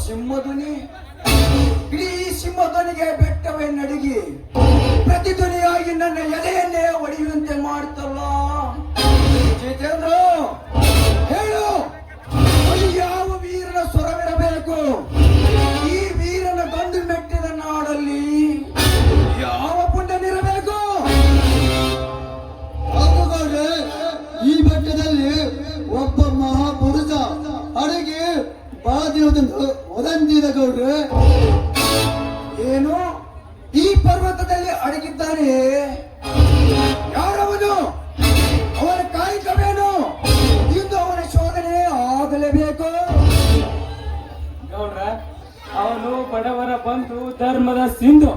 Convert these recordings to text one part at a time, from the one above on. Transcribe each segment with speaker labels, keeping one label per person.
Speaker 1: ಸಿಂಹಧ್ವನಿ. ಇಡೀ ಸಿಂಹಧ್ವನಿಗೆ ಬೆಟ್ಟವೇ ನಡುಗಿ ಪ್ರತಿಧ್ವನಿಯಾಗಿ ನನ್ನ ಎದೆಯನ್ನೇ ಒಡೆಯುವಂತೆ ಮಾಡುತ್ತಲ್ಲ. ಜಿತೇಂದ್ರ, ಹೇಳು, ಅದು ಯಾವ ವೀರನ ಸ್ವರವಿರಬೇಕು? ಈ ವೀರನ ಗಂಡು ಮೆಟ್ಟಿದ ನಾಡಲ್ಲಿ ಯಾವ ಪುಣ್ಯನಿರಬೇಕು?
Speaker 2: ಈ ಬೆಟ್ಟದಲ್ಲಿ ಒಬ್ಬ ಮಹಾಪುರುಷ ಅಡಗಿ ಬಾದಿರುವುದೆಂದು ವದಂತಿದ ಗೌಡ್ರೆ.
Speaker 1: ಏನು, ಈ ಪರ್ವತದಲ್ಲಿ ಅಡಗಿದ್ದಾನೆ? ಯಾರವನು? ಅವನ ಕಾಯಕವೇನು? ಇಂದು ಅವನ ಶೋಧನೆ ಆಗಲೇಬೇಕು.
Speaker 3: ಗೌಡ್ರ, ಅವನು ಬಡವರ ಬಂಧು, ಧರ್ಮದ ಸಿಂಧು,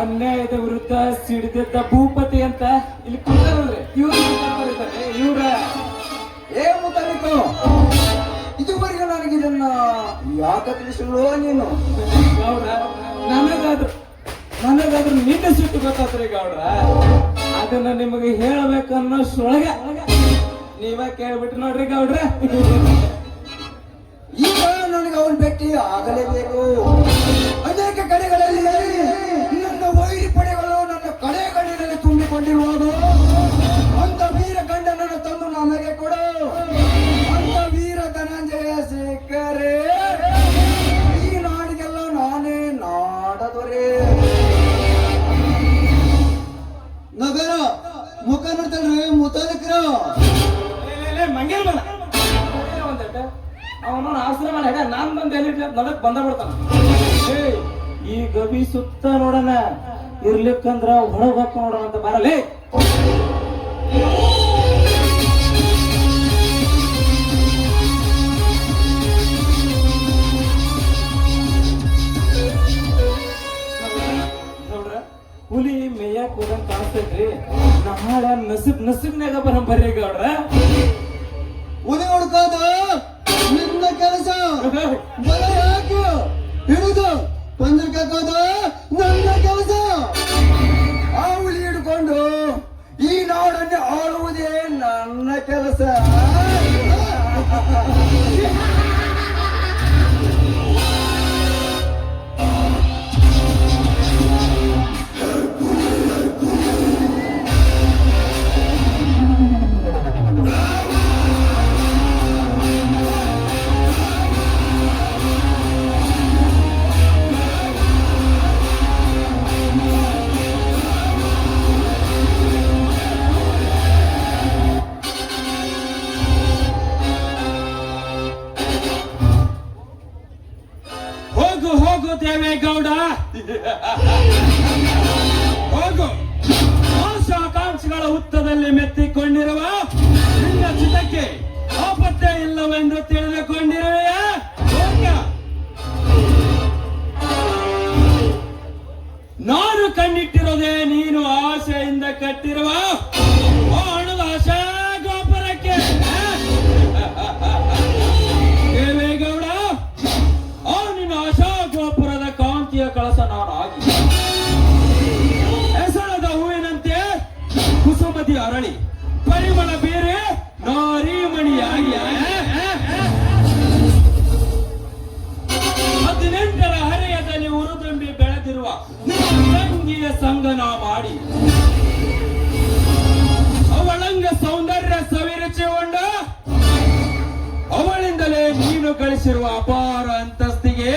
Speaker 3: ಅನ್ಯಾಯದ ವಿರುದ್ಧ ಸಿಡಿದಿದ್ದ ಭೂಪತಿ ಅಂತ ಇಲ್ಲಿ ಕೂತಾರಲ್ರಿ ಇವ್ರ.
Speaker 1: ಏ ಮುತಲಿಕೋ, ಇದುವರೆಗೂ ನನಗಿದನ್ನ ಯಾಕೆ ತಿಳಿಸಲು ನೀನು?
Speaker 3: ಗೌಡ್ರ, ನನಗಾದ್ರೂ ನಿನ್ನೆ ಸಿಟ್ಟು ಗೊತ್ತಾತ್ರಿ ಗೌಡ್ರ. ಅದನ್ನ ನಿಮಗೆ ಹೇಳಬೇಕನ್ನೋಷ್ರೊಳಗ ನೀವ ಕೇಳ್ಬಿಟ್ಟು ನೋಡ್ರಿ ಗೌಡ್ರ.
Speaker 1: ಈಗ ನನಗೆ ಅವನ ಭೇಟಿ ಆಗಲೇಬೇಕು. ಅನೇಕ ಕಡೆಗಳಲ್ಲಿ ನನ್ನ ವೈರಿ ಪಡೆಗಳು ನನ್ನ ಕಡೆಗಳಲ್ಲಿ ತುಂಬಿಕೊಂಡಿರುವಾಗ ಅಂತ ವೀರ ಗಂಡನನ್ನು ತಂದು ನಮಗೆ ಕೊಡು. ಅಂತ ವೀರ ಧನಂಜಯ ಸಿಕ್ಕರೆ ಈ ನಾಡಿಗೆಲ್ಲ ನಾನೇ ನಾಡದೊರೆ.
Speaker 2: ನಗರ ಮುಖ ನೋಡ್ತಾಳ್ರಿ ಮುತಾಲಿಕ್ರ.
Speaker 3: ಮಂಗೇಲ್ ಬಲ ಅವನ ಆಶ್ರಮ ಹೇಳ ನಾನ್ ಬಂದು ಎಲ್ಲಿ ನಡಕ್ ಬಂದ ಬಿಡ್ತಾನ. ಈ ಗವಿ ಸುತ್ತ ನೋಡೋಣ, ಇರ್ಲಿಕ್ಕಂದ್ರ ಹೊರಗ್ ಹೋಗ್ಕ ನೋಡೋಣ ಅಂತ ಬರಲೇ. ಹುಲಿ ಮೇಯಕ್ ಹೋದಂಗ್ ಕಾಣಿಸ್ತೈತ್ರಿ. ನಾಳೆ ನಸಿಬ್ನಾಗ ಬರ್ರಿ ಗೌಡ್ರ.
Speaker 2: ಹುಲಿ ಹುಡ್ಕೋದ ನಿನ್ನ ಕೆಲಸ. ಬಲ ಯಾಕೆ ಹಿಡಿದು ಪಂದ್ರಕ್ಕಾಕೋದ ನನ್ನ ಕೆಲಸ.
Speaker 1: ಆ ಹುಲಿ ಹಿಡ್ಕೊಂಡು ಈ ನಾಡನ್ನು ಆಳುವುದೇ ನನ್ನ ಕೆಲಸ.
Speaker 3: ಹೋಗು ದೇವೇಗೌಡ, ಹೋಗು. ಆಶಾಕಾಂಕ್ಷಿಗಳ ಹುತ್ತದಲ್ಲಿ ಮೆತ್ತಿಕೊಂಡಿರುವ ನಿನ್ನ ಚಿತಕ್ಕೆ ಆಪತ್ತೇ ಇಲ್ಲವೆಂದು ತಿಳಿದುಕೊಂಡಿರುವೆಯ? ನಾನು ಕಣ್ಣಿಟ್ಟಿರೋದೇ ನೀನು ಆಶೆಯಿಂದ ಕಟ್ಟಿರುವ ಹಣದ ಆಶಾ ಗೋಪುರಕ್ಕೆ. ದೇವೇಗೌಡ, ನಿನ್ನ ಆಶಾ ಗೋಪುರದ ಕಾಂತಿಯ ಕಳಸ ನಾನು ಆಗಿ ಹೆಸರದ ಹೂವಿನಂತೆ ಕುಸುಮತಿ ಅರಳಿ ಪರಿಮಳ ಬೇರೆ ನಾರೀಮಣಿಯಾಗಿ 18ರ ಹರೆಯದಲ್ಲಿ ಉರುದುಂಬಿ ಬೆಳೆದಿರುವ ತಂಗಿಯ ಸಂಗನ ಮಾಡಿ ಅವಳಂಗ ಸೌಂದರ್ಯ ಸವಿರುಚಿಗೊಂಡ ಅವಳಿಂದಲೇ ನೀನು ಗಳಿಸಿರುವ ಅಪಾರ ಅಂತಸ್ತಿಗೆ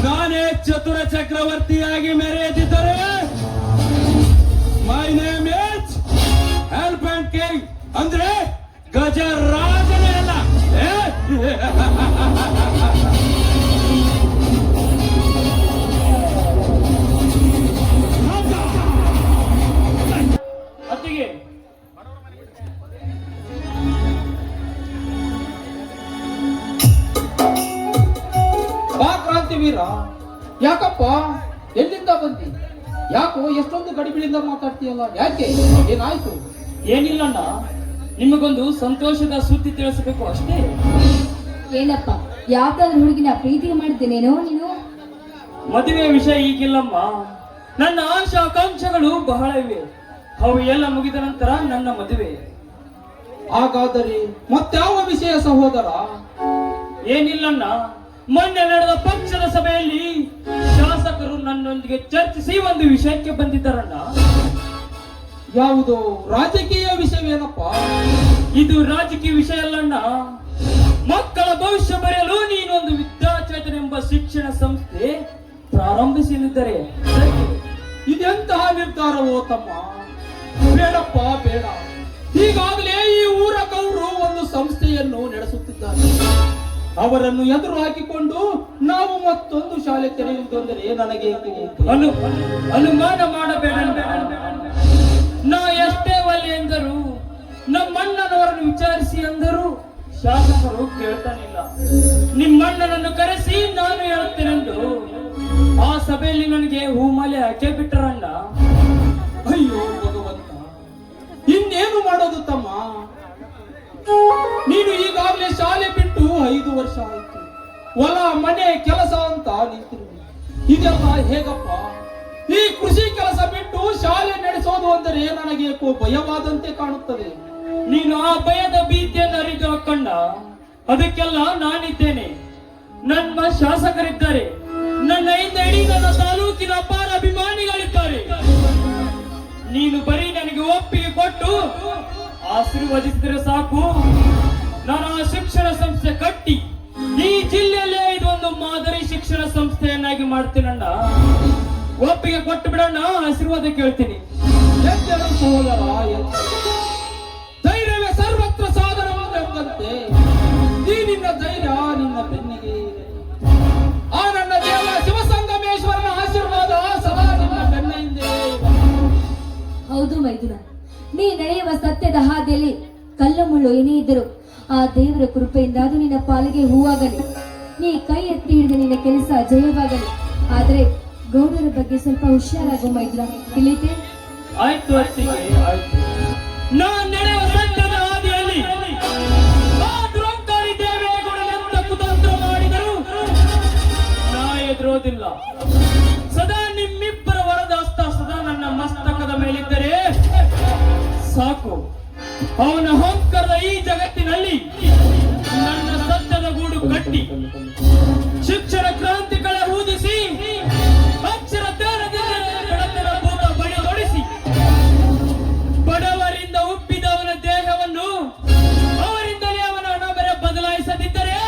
Speaker 3: ನಾನೇ ಚತುರ ಚಕ್ರವರ್ತಿಯಾಗಿ ಮೆರೆಯದಿದ್ದರೆ my name is elephant king, ಅಂದ್ರೆ ಗಜರಾಜನೇ ಅಲ್ಲ. ಅತ್ತಿಗೆ
Speaker 4: ಬಾ ಕ್ರಾಂತಿವೀರ, ಯಾಕಪ್ಪ ಎಲ್ಲಿಂದ ಬಂದಿ? ಯಾಕೋ ಎಷ್ಟೊಂದು ಗಡಿಬಿಡಿಂದ ಮಾತಾಡ್ತೀಯಲ್ಲ, ಯಾಕೆ? ಏನಾಯ್ತು?
Speaker 3: ಏನಿಲ್ಲಣ್ಣ, ನಿಮಗೊಂದು ಸಂತೋಷದ ಸುದ್ದಿ ತಿಳಿಸಬೇಕು ಅಷ್ಟೇ.
Speaker 5: ಏನಪ್ಪ, ಯಾವ್ದಾದ್ರು ಹುಡುಗಿನ ಪ್ರೀತಿ ಮಾಡಿದ್ದೇನೇನೋ ನೀನು?
Speaker 3: ಮದುವೆ ವಿಷಯ ಈಗಿಲ್ಲಮ್ಮ. ನನ್ನ ಆಶಾ ಆಕಾಂಕ್ಷೆಗಳು ಬಹಳ ಇವೆ. ಅವು ಎಲ್ಲ ಮುಗಿದ ನಂತರ ನನ್ನ ಮದುವೆ.
Speaker 4: ಹಾಗಾದರೆ ಮತ್ಯಾವ ವಿಷಯ ಸಹೋದರ?
Speaker 3: ಏನಿಲ್ಲಣ್ಣ, ಮೊನ್ನೆ ನಡೆದ ಪಕ್ಷದ ಸಭೆಯಲ್ಲಿ ಶಾಸಕರು ನನ್ನೊಂದಿಗೆ ಚರ್ಚಿಸಿ ಒಂದು ವಿಷಯಕ್ಕೆ ಬಂದಿದ್ದಾರಣ್ಣ.
Speaker 4: ಯಾವುದು ರಾಜಕೀಯ ವಿಷಯವೇನಪ್ಪ?
Speaker 3: ಇದು ರಾಜಕೀಯ ವಿಷಯ ಅಲ್ಲಣ್ಣ. ಮಕ್ಕಳ ಭವಿಷ್ಯ ಬರೆಯಲು ನೀನೊಂದು ವಿದ್ಯಾಚೇತನ ಎಂಬ ಶಿಕ್ಷಣ ಸಂಸ್ಥೆ ಪ್ರಾರಂಭಿಸಲಿದ್ದಾರೆ.
Speaker 4: ಇದೆಂತಹ ನಿರ್ಧಾರವೋ ತಮ್ಮ? ಬೇಡಪ್ಪ ಬೇಡ. ಈಗಾಗಲೇ ಈ ಊರ ಗೌರು ಒಂದು ಸಂಸ್ಥೆಯನ್ನು ನಡೆಸುತ್ತಿದ್ದಾರೆ. ಅವರನ್ನು ಎದುರು ಹಾಕಿಕೊಂಡು ನಾವು ಮತ್ತೊಂದು ಶಾಲೆ ತೆರೆಯುವುದೆಂದರೆ ನನಗೆ
Speaker 3: ಅನುಮಾನ ಮಾಡಬೇಡ. ನಾ ಎಷ್ಟೇ ಒಲ್ಲೆ ಎಂದರು, ನಮ್ಮಣ್ಣನವರನ್ನು ವಿಚಾರಿಸಿ ಅಂದರು, ಶಾಸಕರು ಕೇಳ್ತಾನಿಲ್ಲ. ನಿಮ್ಮಣ್ಣನನ್ನು ಕರೆಸಿ ನಾನು ಹೇಳುತ್ತೇನೆಂದು ಆ ಸಭೆಯಲ್ಲಿ ನನಗೆ ಹೂಮಾಲೆ ಹಾಕೇ ಬಿಟ್ಟರಣ್ಣ.
Speaker 4: ಅಯ್ಯೋ ಭಗವಂತ, ಇನ್ನೇನು ಮಾಡೋದು ತಮ್ಮ? ನೀನು ಈಗಾಗಲೇ ಶಾಲೆ ಬಿಟ್ಟು 5 ವರ್ಷ ಆಯ್ತು. ಹೊಲ ಮನೆ ಕೆಲಸ ಅಂತ ನಿಂತಿರುವೆ. ಇದೆಲ್ಲ ಹೇಗಪ್ಪ? ಈ ಕೃಷಿ ಕೆಲಸ ಬಿಟ್ಟು ಶಾಲೆ ನಡೆಸೋದು ಅಂದರೆ ನನಗೆ ಏಕೋ ಭಯವಾದಂತೆ ಕಾಣುತ್ತದೆ.
Speaker 3: ನೀನು ಆ ಭಯದ ಭೀತಿಯನ್ನು ಅರಿತು ಹಾಕೊಂಡ, ಅದಕ್ಕೆಲ್ಲ ನಾನಿದ್ದೇನೆ. ನನ್ನ ಶಾಸಕರಿದ್ದಾರೆ, ನನ್ನ ಹಿಂದೆ ಇಡೀ ನನ್ನ ತಾಲೂಕಿನ ಅಪಾರ ಅಭಿಮಾನಿಗಳಿದ್ದಾರೆ. ನೀನು ಬರೀ ನನಗೆ ಒಪ್ಪಿಗೆ ಕೊಟ್ಟು ಆಶೀರ್ವದಿಸಿದ್ರೆ ಸಾಕು. ನಾನು ಆ ಶಿಕ್ಷಣ ಸಂಸ್ಥೆ ಕಟ್ಟಿ ಈ ಜಿಲ್ಲೆಯಲ್ಲೇ ಇದೊಂದು ಮಾದರಿ ಶಿಕ್ಷಣ ಸಂಸ್ಥೆಯನ್ನಾಗಿ ಮಾಡ್ತೀನಣ್ಣ. ಒಪ್ಪಿಗೆ ಕೊಟ್ಟು ಬಿಡಣ್ಣ, ಆಶೀರ್ವಾದ ಕೇಳ್ತೀನಿ.
Speaker 4: ಎದ್ದೇಳು ಸಹೋದರ, ಎದ್ದೇಳು. ಧೈರ್ಯವೇ ಸರ್ವತ್ರ ಸಾಧನವಾದಂತೆ ಈ ನಿನ್ನ ಧೈರ್ಯ ನಿನ್ನ ಬೆನ್ನಿಗೆ ಇರಲಿ. ಆ ನನ್ನ ದೇವ ಶಿವಸಂಗಮೇಶ್ವರನ ಆಶೀರ್ವಾದ ಸದಾ ನಿನ್ನ ಬೆನ್ನ ಹಿಂದೆ ಇರಲಿ.
Speaker 5: ಹೌದು ಮೈದುನ, ನೀ ನಡೆಯುವ ಸತ್ಯದ ಹಾದಿಯಲ್ಲಿ ಕಲ್ಲು ಮುಳ್ಳು ಏನೇ ಇದ್ದರು ಆ ದೇವರ ಕೃಪೆಯಿಂದ ಅದು ನಿನ್ನ ಪಾಲಿಗೆ ಹೂವಾಗಲಿ. ನೀ ಕೈ ಎತ್ತಿ ಹಿಡಿದ ನಿನ್ನ ಕೆಲಸ ಜಯವಾಗಲಿ. ಆದ್ರೆ ಗೌಡರ ಬಗ್ಗೆ ಸ್ವಲ್ಪ ಹುಷಾರಾಗು ಮೈದುನ, ತಿಳಿತೆ?
Speaker 3: ಆಯ್ತು ಅತ್ತಿಗೆ, ಆಯ್ತು. ನಾನು ನಡೆಯುವ ಸತ್ಯದ ಹಾದಿಯಲ್ಲಿ ಆ ದುರಂಕಾರಿ ದೇವೇಗೌಡನೆಂತ ಕುತಂತ್ರ ಮಾಡಿದರು ನಾ ಎದುರೋದಿಲ್ಲ. ಸದಾ ನಿಮ್ಮಿಬ್ಬರ ವರದ ಹಸ್ತ ಸದಾ ನನ್ನ ಮಸ್ತಕದ ಮೇಲಿದ್ದರೆ ಸಾಕು. ಅವನ ಅಹಂಕಾರದ ಈ ಜಗತ್ತಿನಲ್ಲಿ ನನ್ನ ಸತ್ಯದ ಗೂಡು ಕಟ್ಟಿ ಶಿಕ್ಷಣ ಕ್ರಾಂತಿಗಳ ಊದಿಸಿ ಅಕ್ಷರ ಬೆಳಕಿನ ಭೂತ ಬಡಿದೊಡಿಸಿ ಬಡವರಿಂದ ಉಪ್ಪಿದವನ ದೇಹವನ್ನು ಅವರಿಂದಲೇ ಅವನ ಹಣಬೆರೆ ಬದಲಾಯಿಸದಿದ್ದರೆ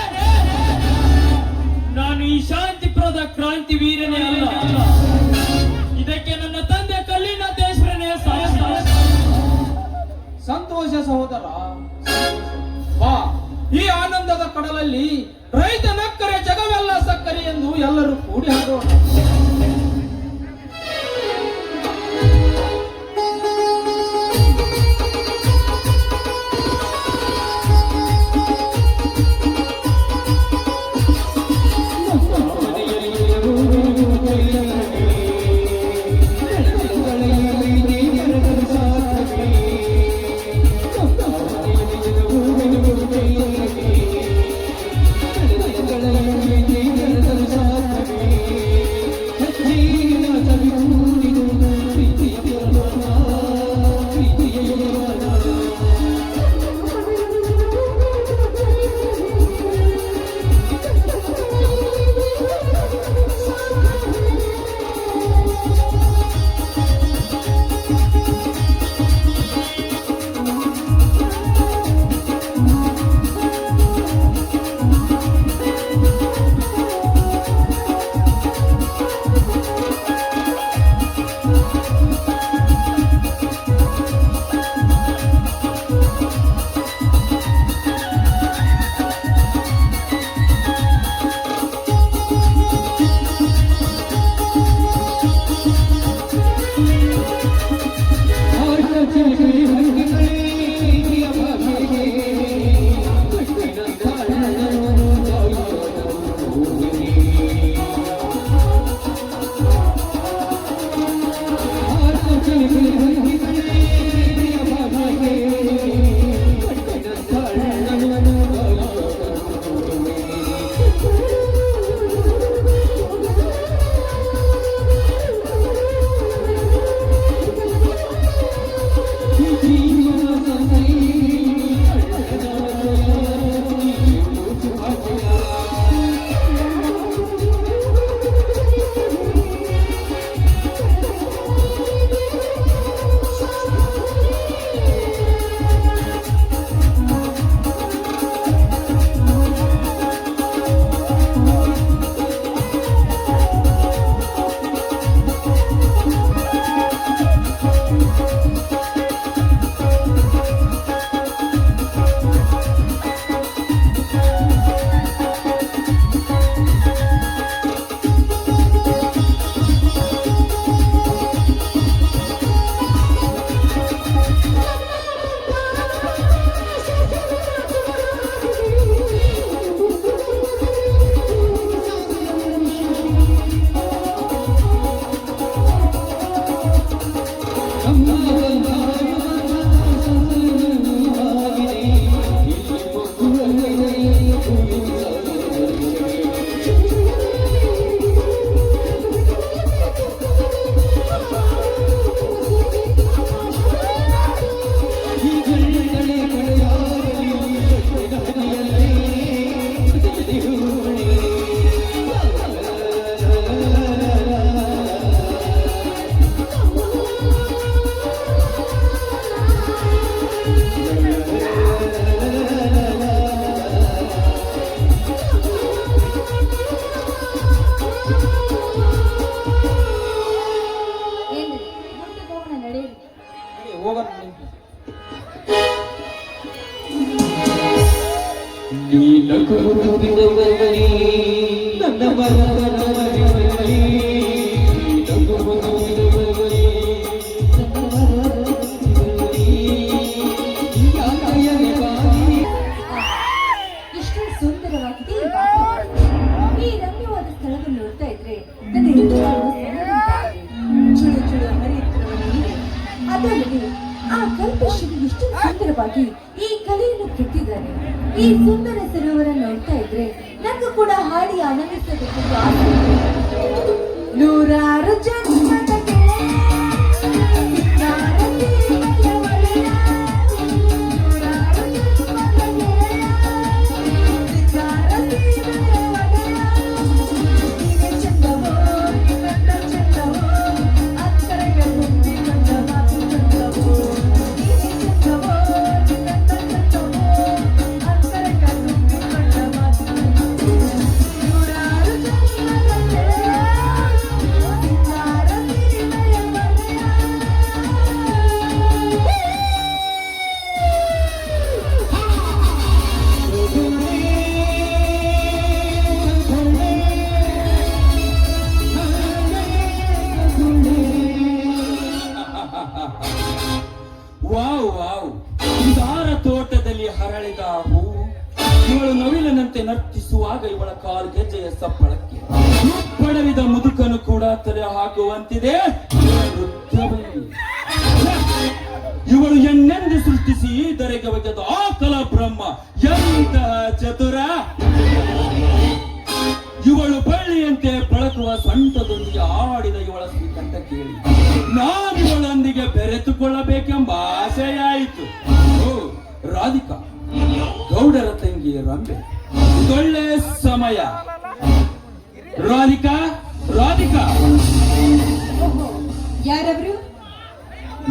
Speaker 3: ನಾನು ಈ ಶಾಂತಿಪುರದ ಕ್ರಾಂತಿ ವೀರನೇ ಅಲ್ಲ. ಇದಕ್ಕೆ ನನ್ನ ತಂದೆ ಕಲ್ಲಿನ ದೇಶರನೇ
Speaker 4: ಸಂತೋಷ ಸಹೋದರ, ಬಾ. ಈ ಆನಂದದ ಕಡಲಲ್ಲಿ ರೈತ ನಕ್ಕರೆ ಜಗವೆಲ್ಲ ಸಕ್ಕರೆ ಎಂದು ಎಲ್ಲರೂ ಕೂಡಿ ಹಾಡೋಣ.
Speaker 3: ನಗುವುದವರೇ ನನ್ನ ಮನವರವರೇ ನಗುವುದವರೇ
Speaker 5: ಎಷ್ಟು ಸುಂದರವಾಗಿದೆ ಈ ವಾತಾವರಣ. ಈ ರಮ್ಯವಾದ ಸ್ಥಳವನ್ನು ನೋಡ್ತಾ ಇದ್ರೆ ನನ್ನ ಹೃದಯವನ್ನು ಸೆಳೆಯುವಂತಾಗಿದೆ. ಚುಳು ಚುಳು ಹರಿಯುತ್ತಿರುವ ನೀರು, ಅದಲ್ಲದೆ ಆ ಕಲ್ಪಶಿಲೆ ಎಷ್ಟು ಸುಂದರವಾಗಿ ಈ ಕಲೆಯನ್ನು ಕೆತ್ತಿದ್ದಾರೆ. ಈ ಸುಂದರ ಸರೋವರ ನೋಡ್ತಾ ಇದ್ರೆ ನನಗೂ ಕೂಡ ಹಾಡಿ ಆನಂದಿಸಬೇಕೆಂದು ಆಸೆ ಇದೆ. ನೂರಾರು ಜನ್ಮದ ಗೆಳೆಯ, ಸಿಕ್ಕಾರ ತೀರದ ಒಡೆಯ. ನೂರಾರು ಜನ್ಮದ ಗೆಳೆಯ, ಸಿಕ್ಕಾರ ತೀರದ ಒಡೆಯ. ನೀನೆ ಚಂದವೋ, ನಿನ್ನಂತ ಚಂದವೋ, ಅಕ್ಕರೆಗೆ ತುಂಬಿ ಬಂದ ಮಾತು ಚಂದವೋ. ನೀನೆ ಚಂದವೋ, ನಿನ್ನಂತ ಚಂದವೋ, ಅಕ್ಕರೆಗೆ ತುಂಬಿ ಬಂದ ಮಾತು ಚಂದವೋ. ನೂರಾರು ಜನ್ಮದ ಗೆಳೆಯ, ಸಿಕ್ಕಾರ ತೀರದ ಒಡೆಯ.
Speaker 3: ವಾವ್ ವಾವ್, ಇದಾರ ತೋಟದಲ್ಲಿ ಹರಳಿದ ಹೂವು. ಇವಳು ನವಿಲನಂತೆ ನರ್ತಿಸುವಾಗ ಇವಳ ಕಾಲು ಗೆಜ್ಜೆಯ ಸಪ್ಪಳಕ್ಕೆ ಪಡವಿದ ಮುದುಕನು ಕೂಡ ತಲೆ ಹಾಕುವಂತಿದೆ ಇವಳ ನೃತ್ಯದಲ್ಲಿ. ಇವಳು ಎನ್ನೆಂದು ಸೃಷ್ಟಿಸಿ ಧರೆಗೆ ಒಗೆದ ಆ ಕಲಾ ಬ್ರಹ್ಮ ಎಂತಹ ಚತುರ. ಇವಳು ಬಳ್ಳಿಯಂತೆ ಬೆಳಕುವ ಸೊಂಟದೊಂದಿಗೆ ಆಡಿದ ಇವಳ ಶ್ರೀಕಂಠ ಕೇಳಿ ನಾನು ಇವಳೊಂದಿಗೆ ಬೆರೆತುಕೊಳ್ಳಬೇಕೆಂಬ ಆಸೆಯಾಯಿತು. ಓ ರಾಧಿಕಾ, ಗೌಡರ ತಂಗಿ ರಂಬೆ, ಇದೊಳ್ಳೆ ಸಮಯ. ರಾಧಿಕಾ, ರಾಧಿಕಾ,
Speaker 5: ಓಹೋ, ಯಾರವರು?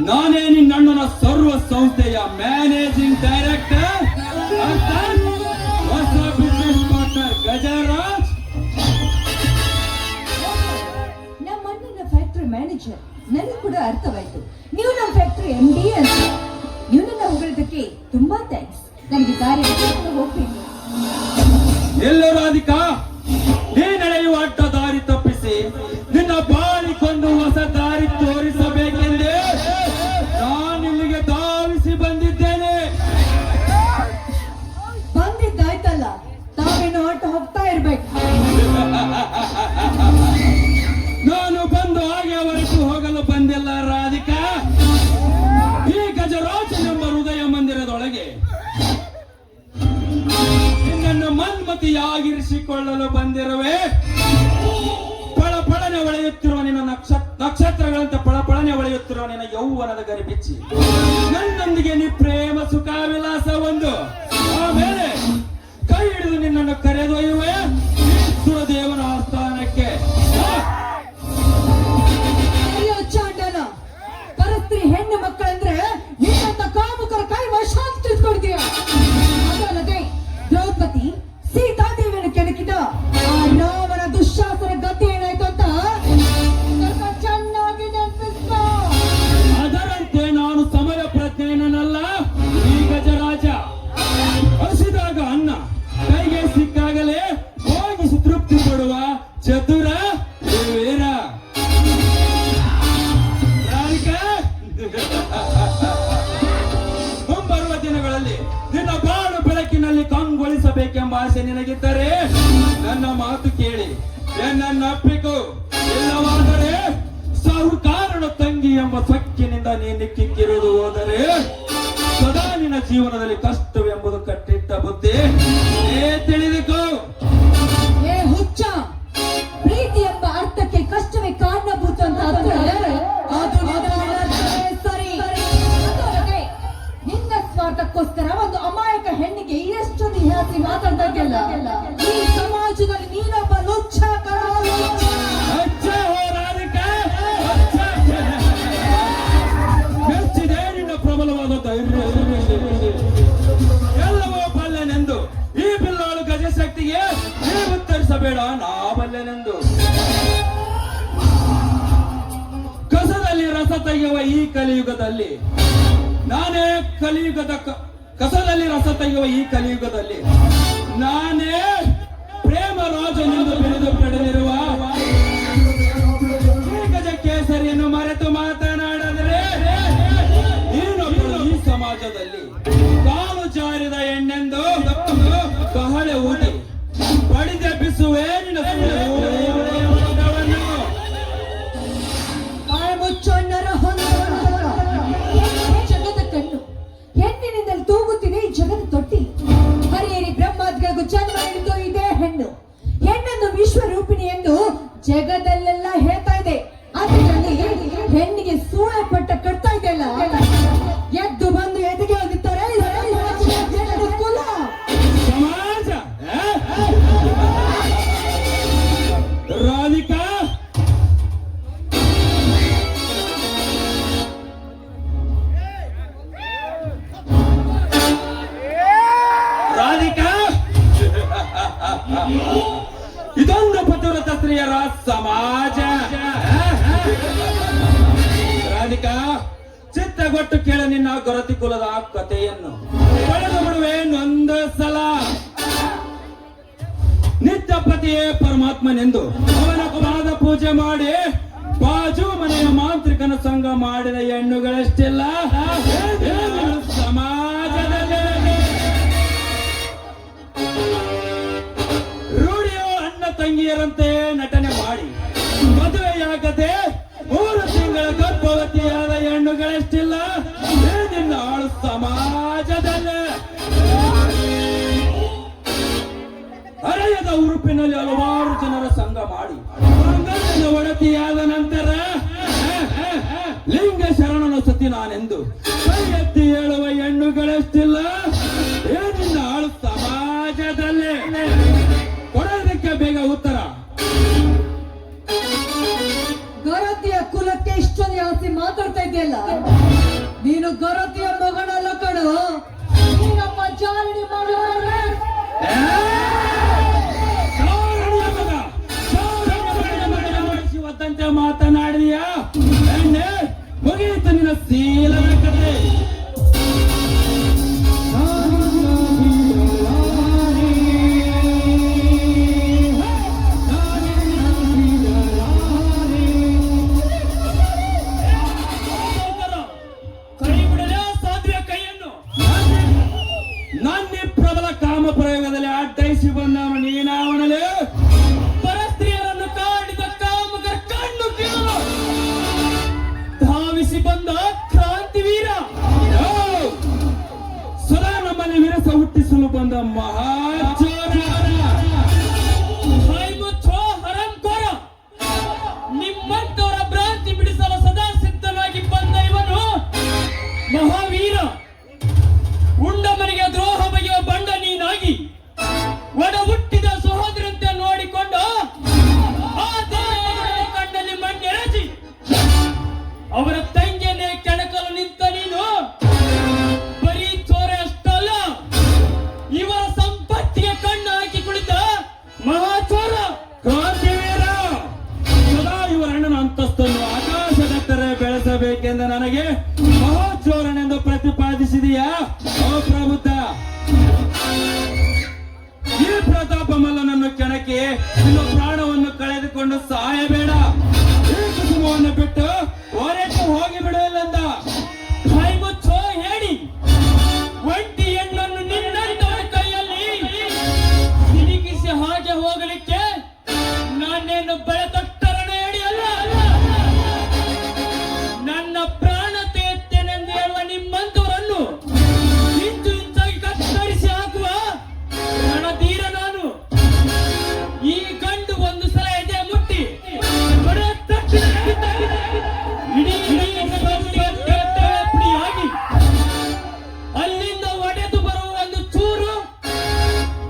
Speaker 3: ನಾನೇ ನಿನ್ನಣ್ಣನ ಸರ್ವ ಸಂಸ್ಥೆಯ ಮ್ಯಾನೇಜಿಂಗ್ ಡೈರೆಕ್ಟರ್ ಅರ್ಥಾತ್ ಹೊಸ ಬಿಸ್ನೆಸ್ ಪಾರ್ಟ್ನರ್ ಗಜರಾಜ್.
Speaker 5: ನಮ್ಮ ಅಣ್ಣನ ಫ್ಯಾಕ್ಟರಿ ಮ್ಯಾನೇಜರ್. ನನಗೆ ಕೂಡ ಅರ್ಥವಾಯ್ತು, ನೀವು ನಮ್ಮ ಫ್ಯಾಕ್ಟರಿ MD ಅಂತ. ಇವನನ್ನ ಹೊಗಳಿದ್ದಕ್ಕೆ ತುಂಬಾ ಥ್ಯಾಂಕ್ಸ್. ನನಗೆ ದಾರಿ ಹೋಗ್ಬೇಕು.
Speaker 3: ಎಲ್ಲೋ ರಾಧಿಕಾ, ನೀ ನಡೆಯುವ ಅಡ್ಡ ದಾರಿ ತಪ್ಪಿಸಿ ನಿನ್ನ ಬಾಳಿಗೊಂದು ಹೊಸ ದಾರಿ ತೋರಿಸಬೇಕೆಂದೇ ನಾನಿಲ್ಲಿಗೆ ಧಾವಿಸಿ ಬಂದಿದ್ದೇನೆ.
Speaker 5: ಬಂದಿದ್ದಾಯ್ತಲ್ಲ, ತಾವೇನು ಆಟ ಹೋಗ್ತಾ ಇರ್ಬೇಕು.
Speaker 3: ನಾನು ಬಂದು ಹಾಗೆವರೆಗೂ ಹೋಗಲು ಬಂದಿಲ್ಲ ರಾಧಿಕಾ. ಈ ಗಜರಾಜನೆಂಬ ಹೃದಯ ಮಂದಿರದೊಳಗೆ ನಿನ್ನನ್ನು ಮನ್ಮತಿಯಾಗಿರಿಸಿಕೊಳ್ಳಲು ಬಂದಿರುವೆ. ಪಳಪಳನೆ ಹೊಳೆಯುತ್ತಿರುವ ನಿನ್ನ ನಕ್ಷತ್ರಗಳಂತೆ ಪಳಪಳನೆ ಹೊಳೆಯುತ್ತಿರುವ ನಿನ್ನ ಯೌವನದ ಗರಿ ಬಿಚ್ಚಿ ನನ್ನೊಂದಿಗೆ ನೀ ಪ್ರೇಮ ಸುಖ ವಿಲಾಸ ಒಂದು. ಆಮೇಲೆ ಕೈ ಹಿಡಿದು ನಿನ್ನನ್ನು ಕರೆದೊಯ್ಯುವೆ ಸುರದೇವನ ಆಸ್ಥಾನಕ್ಕೆ.
Speaker 5: ಅಯ್ಯೋ ಚಾಂಡನ, ಪರಸ್ತ್ರೀ ಹೆಣ್ಣು ಮಕ್ಕಳಂದ್ರೆ ನಿನ್ನಂತ ಕಾಮುಕರ ಕೈ ವಶಾಂತ ತಿಳ್ಕೊಳ್ತೀಯ. ಅದಲ್ಲದೆ ದ್ರೌಪದಿ ಸೀತಾದೇವಿಯನ್ನು ಕೆಣಕಿದ ಆ ರಾವಣ ದುಶ್ಯಾಸನ ಗತಿ ಏನಾಯ್ತು ಅಂತ ಸ್ವಲ್ಪ ಚೆನ್ನಾಗಿ ನೆನಪಿಸ್ಕೋ.
Speaker 3: ಅದರಂತೆ ನಾನು ಸಮರ ಪ್ರಜ್ಞೆಯನ್ನಲ್ಲ. ಈ ಗಜರಾಜ ಹಸಿದಾಗ ಅನ್ನ ಕೈಗೆ ಸಿಕ್ಕಾಗಲೇ ಹೋಗಿಸಿ ತೃಪ್ತಿ ಪಡುವ ಚತುರ ವೀರ. ರಾಧಿಕಾ, ಮುಂಬರುವ ದಿನಗಳಲ್ಲಿ ನಿನ್ನ ಬಾಳು ಬೆಳಕಿನಲ್ಲಿ ಕಂಗೊಳಿಸಬೇಕೆಂಬ ಆಸೆ ನಿನಗಿದ್ದರೆ ನನ್ನ ಮಾತು ಕೇಳಿ ನನ್ನ ಅಪ್ಪಿಕೋ. ಇಲ್ಲವಾದರೆ ಸಾಹುಕಾರನ ತಂಗಿ ಎಂಬ ಸೊಕ್ಕಿನಿಂದ ನೀನು ಕಿಕ್ಕಿರುವುದು ಹೋದರೆ ಸದಾ ನಿನ್ನ ಜೀವನದಲ್ಲಿ ಕಷ್ಟವೆಂಬುದು ಕಟ್ಟಿಟ್ಟ ಬುದ್ಧಿ ತಿಳಿದುಕೋ.
Speaker 5: ಏ ಹುಚ್ಚ, ಪ್ರೀತಿ ಎಂಬ ಅರ್ಥಕ್ಕೆ ಕಷ್ಟವೇ ಕಾರಣಭೂತ ಅಂತ ಆದ್ರೆ ಅದು ನಿನ್ನ ಅರ್ಥವೇ ಸರಿ. ಅದಲ್ಲದೆ ನಿನ್ನ ಸ್ವಾರ್ಥಕ್ಕೋಸ್ಕರ ಒಂದು ಅಮಾಯಕ ಹೆಣ್ಣಿಗೆ ಎಷ್ಟೊಂದು ಹ್ಯಾಸಿ ಮಾತಾಡ್ದಾಗೆಲ್ಲ ಈ ಸಮಾಜದಲ್ಲಿ ನೀನೊಬ್ಬ ಲುಚ್ಚ ಕರಾಳುಚ್ಚ.
Speaker 3: ಅಚ್ಚ ಹೋ ರಾಧಿಕಾ, ಅಚ್ಚ. ಮೆಚ್ಚಿದೆ ನಿನ್ನ ಪ್ರಬಲವಾದ ಧೈರ್ಯ. ಎಲ್ಲವೋ ಬಲ್ಲೆನೆಂದು ಈ ಬಿಲ್ಲಾಳು ಗಜಶಕ್ತಿಗೆ ನೀ ಉತ್ತರಿಸಬೇಡ, ನಾ ಬಲ್ಲೆನೆಂದು. ಕಸದಲ್ಲಿ ರಸ ತೆಗೆಯುವ ಈ ಕಲಿಯುಗದಲ್ಲಿ ನಾನೇ ಕಸದಲ್ಲಿ ರಸ ತೆಗೆಯುವ ಈ ಕಲಿಯುಗದಲ್ಲಿ
Speaker 4: ನಾನೇ ಪ್ರೇಮ ರಾಜನೆಂದು ಬಿರುದು ಪಡೆದಿರುವ ಗಜ ಕೇಸರಿಯನ್ನು ಮರೆತು ಮಾತನಾಡಿದರೆ ಇನ್ನೊಬ್ಬರು ಈ ಸಮಾಜದಲ್ಲಿ ಕಾಲು ಜಾರಿದ ಹೆಣ್ಣೆಂದು ಕಹಳೆ ಊಟಿ ಪಡಿದೆ ಬಿಸುವೆ ನಿನ್ನ ಸುಳ್ಳು.
Speaker 5: ಮುಚ್ಚೊಣ್ಣರ ಜಗದ ಕಣ್ಣು ಹೆಣ್ಣಿನಿಂದಲೇ ತೂಗುತ್ತಿದೆ ಈ ಜಗದ ತೊಟ್ಟಿ. ಹರಿಹರಿ ಬ್ರಹ್ಮಾದ್ರಿಗೂ ಜನ್ಮ ನೀಡಿದ್ದು ಇದೇ ಹೆಣ್ಣು. ಹೆಣ್ಣನ್ನು ವಿಶ್ವರೂಪಿಣಿ ಎಂದು ಜಗದಲ್ಲೆಲ್ಲ ಹೇಳ್ತಾ ಇದೆ. ಅದರಲ್ಲಿ ಹೆಣ್ಣಿಗೆ ಸೂಳೆ ಪಟ್ಟ ಕಟ್ತಾ ಇದೆಯಲ್ಲ, ಎದ್ದು ಬಂದು ಎದೆಗೆ ಹೋಗುತ್ತಾರೆ ಕುಲ
Speaker 4: ಸಮಾಜ. ರಾಧಿಕಾ, ರಾಧಿಕಾ, ಇದೊಂದು ಪತಿವ್ರತ ಸ್ತ್ರೀಯರ ಸಮಾಜ. ರಾಧಿಕಾ, ಚಿತ್ತಗೊಟ್ಟು ಕೇಳ ನಿನ್ನ ಗೊರತಿ ಕುಲದ ಕಥೆಯನ್ನು ಪಡೆದು ಬಿಡುವೆ ನೊಂದ ಸಲ. ನಿತ್ಯ ಪತಿಯೇ ಪರಮಾತ್ಮನೆಂದು ಅವನ ಪಾದ ಪೂಜೆ ಮಾಡಿ ಬಾಜು ಮನೆಯ ಮಾಂತ್ರಿಕನ ಸಂಘ ಮಾಡಿದ ಹೆಣ್ಣುಗಳಷ್ಟಿಲ್ಲ ಸಮಾಜದಲ್ಲಿ. ರೂಢಿಯೋ ಅಣ್ಣ ತಂಗಿಯರಂತೆ ನಟನೆ ಮಾಡಿ ಮದುವೆಯಾಗದೆ 3 ತಿಂಗಳ ಗರ್ಭವತಿಯಾದ ಹೆಣ್ಣುಗಳಷ್ಟಿಲ್ಲ ನಿನ್ನ ಆಳು ಸಮಾಜದಲ್ಲಿ. ಹರೆಯದ ಉರುಪಿನಲ್ಲಿ ಹಲವಾರು ಜನರ ಸಂಘ ಮಾಡಿ ಮಂಗಲದ ಒಡತಿಯಾದ ನಂತರ ಲಿಂಗ ಶರಣನ ಸತಿ ನಾನೆಂದು ಕೈ ಎತ್ತಿ ಹೇಳುವ ಹೆಣ್ಣುಗಳಷ್ಟಿಲ್ಲ ನಿನ್ನ ಆಳು ಸಮಾಜದಲ್ಲಿ. ಕೊಡೋದಕ್ಕೆ ಬೇಗ ಉತ್ತರ.
Speaker 5: ಗರತಿಯ ಕುಲಕ್ಕೆ ಇಷ್ಟೊಂದು ಜಾಸ್ತಿ ಮಾತಾಡ್ತಾ ಇದೆಯಲ್ಲ, ನೀನು ಗರತಿಯ ಮಗನಲ್ಲ ಕಣು, ನೀನಮ್ಮ ಜಾಲನೆ ಮಾಡುವವರೇ.
Speaker 4: ಒದ್ದಂತೆ ಮಾತನಾಡಿದೀಯಾ ಎಣ್ಣೆ ಮುಗಿಯಿತು ನಿನ್ನ ಶೀಲದ ಕಥೆ. ಕೈ ಬಿಡಲೇ ಸಾಧ್ಯ ಕೈಯನ್ನು. ನನ್ನ ಪ್ರಬಲ ಕಾಮ ಪ್ರಯೋಗದಲ್ಲಿ ಅಡ್ಡೈಸಿ ಬಂದವನು ನೀನಾವಣಲೆ. ಪರಸ್ತ್ರೀಯರನ್ನು ಕಾಡಿದ ಕಾಮಗರ ಕಣ್ಣು ಕಿರು ಧಾವಿಸಿ ಬಂದ ಕ್ರಾಂತಿ ವೀರ. ಸದಾ ನಮ್ಮಲ್ಲಿ ವಿರಸ ಹುಟ್ಟಿಸಲು ಬಂದ ಮಹಾಚೋರ. ಹರಂಕೋರ ನಿಮ್ಮಂತವರ ಭ್ರಾಂತಿ ಬಿಡಿಸಲು ಸದಾ ಸಿದ್ಧನಾಗಿ ಬಂದ ಇವನು ಮಹಾವೀರ. ಉಂಡ ಮನೆಗೆ ದ್ರೋಹ ಬಗೆಯುವ ಬಂಡ ನೀನಾಗಿ ಒಡ ಹುಟ್ಟಿದ ಸಹೋದರಂತೆ ನೋಡಿಕೊಂಡು ಆ ದೇವರ ಕಣ್ಣಲ್ಲಿ ಮಣ್ಣೆರಚಿ ಅವರ ತಂಗಿಯನ್ನೇ ಕೆಣಕಲು ನಿಂತ ನೀನು ಬರೀ ಚೋರ ಅಷ್ಟಲ್ಲ, ಇವರ ಸಂಪತ್ತಿಗೆ ಕಣ್ಣು ಹಾಕಿ ಕುಳಿತ ಮಹಾಚೋರ ಕ್ರಾಂತಿವೀರ. ಸದಾ ಇವರ ಅಣ್ಣನ ಅಂತಸ್ತನ್ನು ಆಕಾಶದೆತ್ತರೆ ಬೆಳೆಸಬೇಕೆಂದು ನನಗೆ ಮಹಾಚೋರನೆಂದು ಪ್ರತಿಪಾದಿಸಿದೆಯಾ ಓ ಪ್ರಬುದ್ಧ. ಈ ಪ್ರತಾಪ ಮಲ್ಲನನ್ನು ಕೆಣಕಿ ನಿನ್ನ ಪ್ರಾಣವನ್ನು ಕಳೆದುಕೊಂಡು ಸಾಯಬೇಡ. ಈ ಕುಸುಮವನ್ನು ಬಿಟ್ಟು ಹೊರಟು ಹೋಗಿ ಬಿಡುವಿಲ್ಲಂದ ಕೈ ಮುಚ್ಚೋ ಹೇಳಿ ಒಂಟಿ ಹೆಣ್ಣನ್ನು ನಿನ್ನಂತವರ ಕೈಯಲ್ಲಿ ಸಿಲುಕಿಸಿ ಹಾಗೆ ಹೋಗಲಿಕ್ಕೆ ನಾನೇನು ಬೆಳೆತಟ್ಟರನೇ ಹೇಳಿ ಅಲ್ಲ. ನನ್ನ ಪ್ರಾಣ ತೆಗೆತ್ತೇನೆಂದು ಹೇಳುವ ನಿಮ್ಮಂತವರನ್ನು ಇಂಚು ಇಂಚಾಗಿ ಕತ್ತರಿಸಿ ಹಾಕುವ ರಣಧೀರ ನಾನು. ಈ ಗಂಡು ಒಂದು ಸಲ ಎದೆ ಮುಟ್ಟಿ ಹೊಡೆ ತಟ್ಟಿದರೆ ಇಡೀ ಪುಡಿಯಾಗಿ ಅಲ್ಲಿಂದ ಒಡೆದು ಬರುವ ಒಂದು ಚೂರು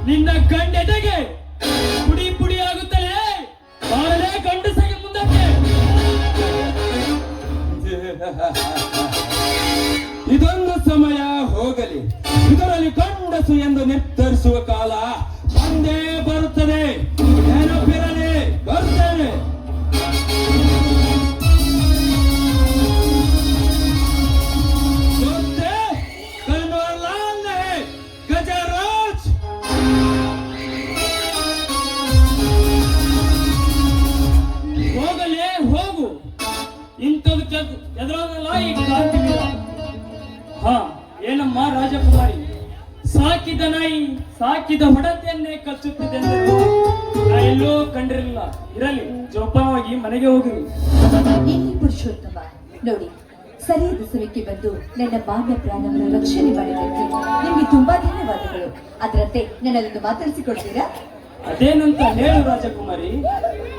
Speaker 4: ನಿನ್ನ ಗಂಡೆದೆಗೆ ಪುಡಿ ಪುಡಿಯಾಗುತ್ತಲೇ ಬಾರಲೇ ಗಂಡಸಗೆ ಮುಂದಕ್ಕೆ. ಇದೊಂದು ಸಮಯ ಹೋಗಲಿ, ಇದರಲ್ಲಿ ಗಂಡಸು ಎಂದು ನಿರ್ಧರಿಸುವ ಕಾಲ ಬಂದೇ ಬರುತ್ತದೆ. ನೆನಪಿರಲಿ, ಬರ್ತೇನೆ.
Speaker 3: ಎದುರಾಗಲ್ಲ ಈ ಕ್ರಾಂತಿವೀರ. ಹಾ, ಏನಮ್ಮ ರಾಜಕುಮಾರಿ, ಸಾಕಿದ ನಾಯಿ ಸಾಕಿದ ಹೊಡತೆಯನ್ನೇ ಕಚ್ಚುತ್ತಿದೆ ಎಂದರು ನಾ ಎಲ್ಲೋ ಕಂಡಿರಲಿಲ್ಲ. ಇರಲಿ, ಜೋಪಾನವಾಗಿ ಮನೆಗೆ ಹೋಗಿರಿ.
Speaker 5: ಇಲ್ಲಿ ಪುರುಷೋತ್ತಮ ನೋಡಿ, ಸರಿಯಾದ ಸಮಯಕ್ಕೆ ಬಂದು ನನ್ನ ಮಾನ್ಯ ಪ್ರಾಣವನ್ನು ರಕ್ಷಣೆ ಮಾಡಿದ್ದಕ್ಕೆ ನಿಮಗೆ ತುಂಬಾ ಧನ್ಯವಾದಗಳು. ಅದರಂತೆ ನನ್ನನ್ನು ಮಾತಾಡಿಸಿಕೊಡ್ತೀರಾ?
Speaker 3: ಅದೇನಂತ ಹೇಳು ರಾಜಕುಮಾರಿ.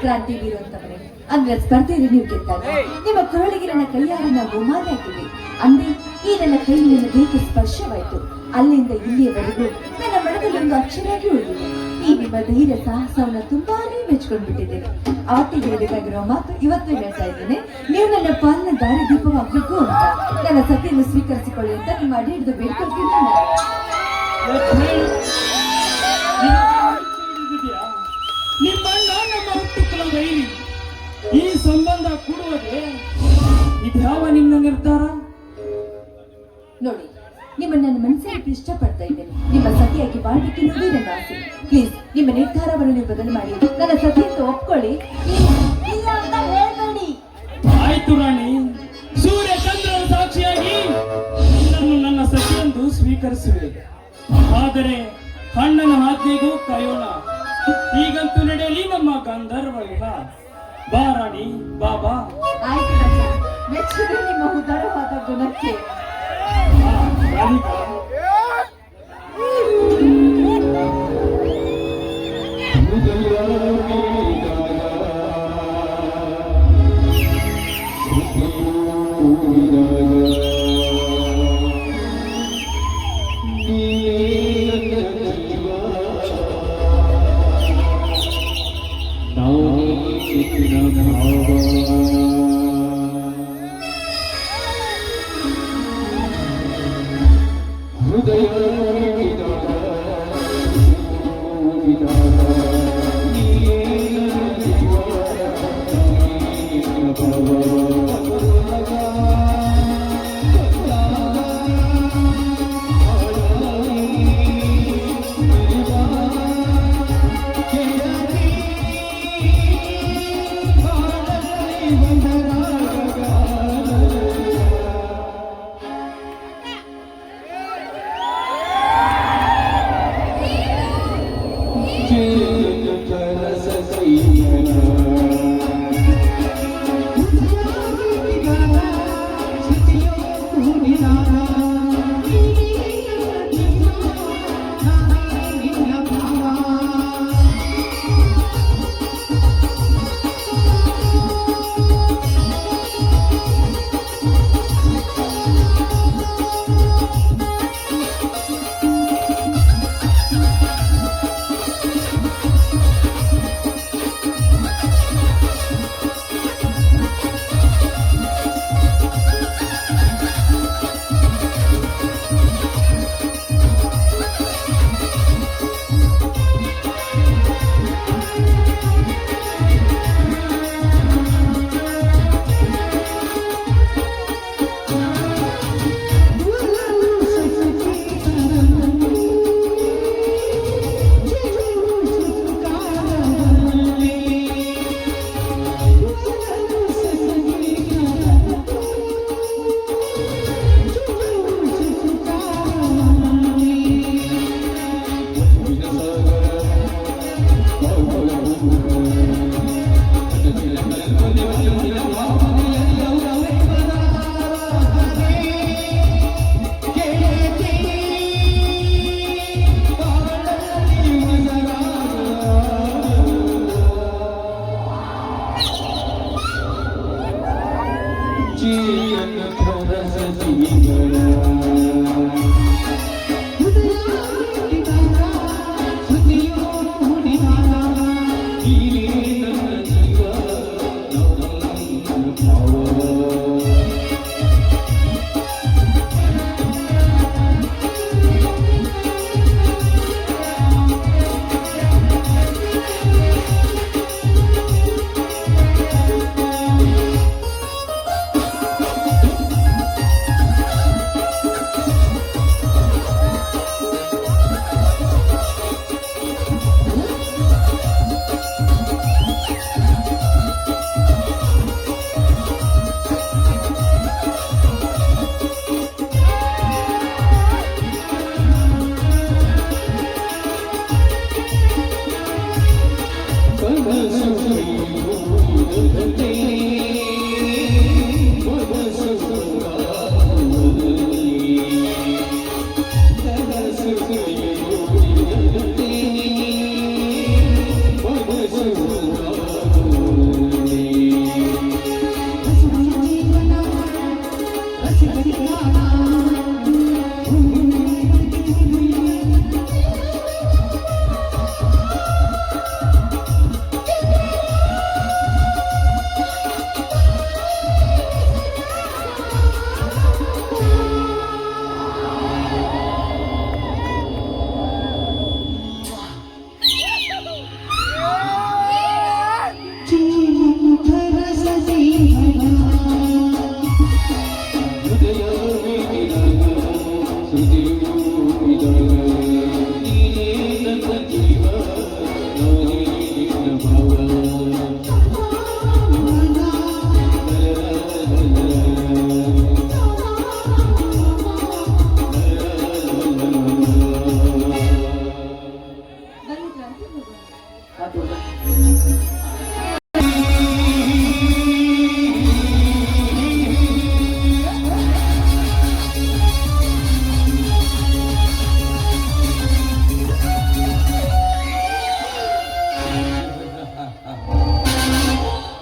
Speaker 5: ಕ್ರಾಂತಿವೀರ ಅಂತವರೇ, ಅಂದ್ರೆ ಸ್ಪರ್ಧೆಯಲ್ಲಿ ನೀವು ಗೆದ್ದಾಗ ನಿಮ್ಮ ಕೊರಳಿಗೆ ನನ್ನ ಕೈಯಾರ ಬಹುಮಾನ ಹಾಕಿದೆ. ಅಂದೇ ಈ ನನ್ನ ಕೈ ನನ್ನ ದೇಹಕ್ಕೆ ಸ್ಪರ್ಶವಾಯಿತು. ಅಲ್ಲಿಂದ ಇಲ್ಲಿಯವರೆಗೂ ನನ್ನ ಮನದಲ್ಲಿ ಒಂದು ಅಕ್ಷರಾಗಿ ಉಳಿದಿದೆ. ಈ ನಿಮ್ಮ ಧೈರ್ಯ ಸಾಹಸವನ್ನು ತುಂಬಾನೇ ಮೆಚ್ಕೊಂಡ್ಬಿಟ್ಟಿದ್ದೇನೆ. ಆವತ್ತಿಗೆ ಹೇಳಬೇಕಾಗಿರೋ ಮಾತು ಇವತ್ತು ಹೇಳ್ತಾ ಇದ್ದೇನೆ. ನೀವು ನನ್ನ ಪಾಲಿನ ದಾರಿ ದೀಪವಾಗಬೇಕು ಅಂತ, ನನ್ನ ಸತಿಯನ್ನು ಸ್ವೀಕರಿಸಿಕೊಳ್ಳಿ ಅಂತ ನಿಮ್ಮ ಅಡಿ ಹಿಡಿದು ಬೇಡ್ಕೊಳ್ತೀನಿ ನಾನು.
Speaker 3: ನಿಮ್ಮ ಅಣ್ಣ ನಮ್ಮ ಹುಟ್ಟು ಕುಲ ವೈರಿ. ಈ ಸಂಬಂಧ ಕೂಡುವುದೇ ಇದ್ಯಾವ ನಿನ್ನ ನಿರ್ಧಾರ?
Speaker 5: ನೋಡಿ, ನಿಮ್ಮ ನನ್ನ ಮನಸ್ಸಿಗೆ ಇಷ್ಟಪಡ್ತಾ ಇದ್ದೇನೆ. ನಿಮ್ಮ ಸತಿಯಾಗಿ ಬಾಳ್ಬೇಕೆನ್ನುವುದೇ ನನ್ನ ಆಸೆ. ಪ್ಲೀಸ್, ನಿಮ್ಮ ನಿರ್ಧಾರವನ್ನು ನೀವು ಬದಲು ಮಾಡಿ ನನ್ನ ಸತಿ ಅಂತ ಒಪ್ಕೊಳ್ಳಿ. ಇಲ್ಲ ಅಂತ ಹೇಳ್ಬೇಡಿ.
Speaker 3: ಆಯ್ತು ರಾಣಿ, ಸೂರ್ಯ ಚಂದ್ರನ ಸಾಕ್ಷಿಯಾಗಿ ನಿನ್ನನ್ನು ನನ್ನ ಸತಿಯೆಂದು ಸ್ವೀಕರಿಸುವೆ. ಆದರೆ ಅಣ್ಣನ ಆಜ್ಞೆಗೂ ಕಾಯೋಣ. ಈಗಂತೂ ನಡೆಯಲಿ ನಮ್ಮ ಗಂಧರ್ವ ವಿವಾಹ. ಬಾ ರಾಣಿ, ಬಾಬಾ.
Speaker 5: ಆಯ್ತು ರಾಜ, ಮೆಚ್ಚಿದೆ ನಿಮ್ಮ ಉದಾರವಾದ ಗುಣಕ್ಕೆ.
Speaker 3: ರಾಧಿಕಾ,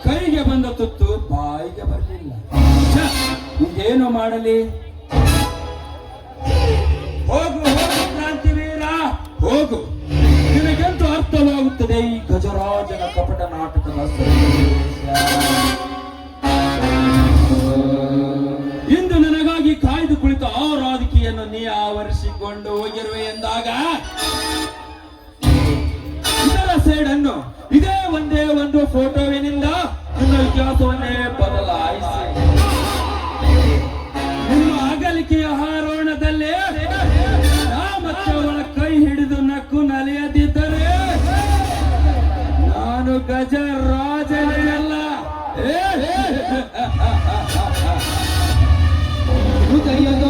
Speaker 4: ಕೈಗೆ ಬಂದ ತುತ್ತು ಬಾಯಿಗೆ ಬರಲಿಲ್ಲ. ಏನು ಮಾಡಲಿ? ಹೋಗು ಹೋಗು ಕ್ರಾಂತಿವೀರ ಹೋಗು. ನಿನಗೆಂತೂ ಅರ್ಥವಾಗುತ್ತದೆ ಈ ಗಜರಾಜನ ಕಪಟ ನಾಟಕದ ಸನ್ನಿವೇಶ. ಇಂದು ನನಗಾಗಿ ಕಾಯ್ದು ಕುಳಿತ ಆ ರಾಧಿಕೆಯನ್ನು ನೀ ಆವರಿಸಿಕೊಂಡು ಹೋಗಿರುವೆ ಎಂದಾಗ ಇದರ ಸೇಡನ್ನು ಇದೇ ಒಂದೇ ಒಂದು ಫೋಟೋವಿನಿಂದ ನಿನ್ನ ಇತಿಹಾಸವನ್ನೇ ಬದಲಾಯಿಸಿ ನಿಮ್ಮ ಅಗಲಿಕೆಯ ಹಾರೋಣದಲ್ಲೇ ನಾ ಮತ್ತೆ ಅವಳ ಕೈ ಹಿಡಿದು ನಕ್ಕು ನಲಿಯದಿದ್ದರೆ ನಾನು ಗಜರಾಜನೇ ಅಲ್ಲ. ಹೃದಯದ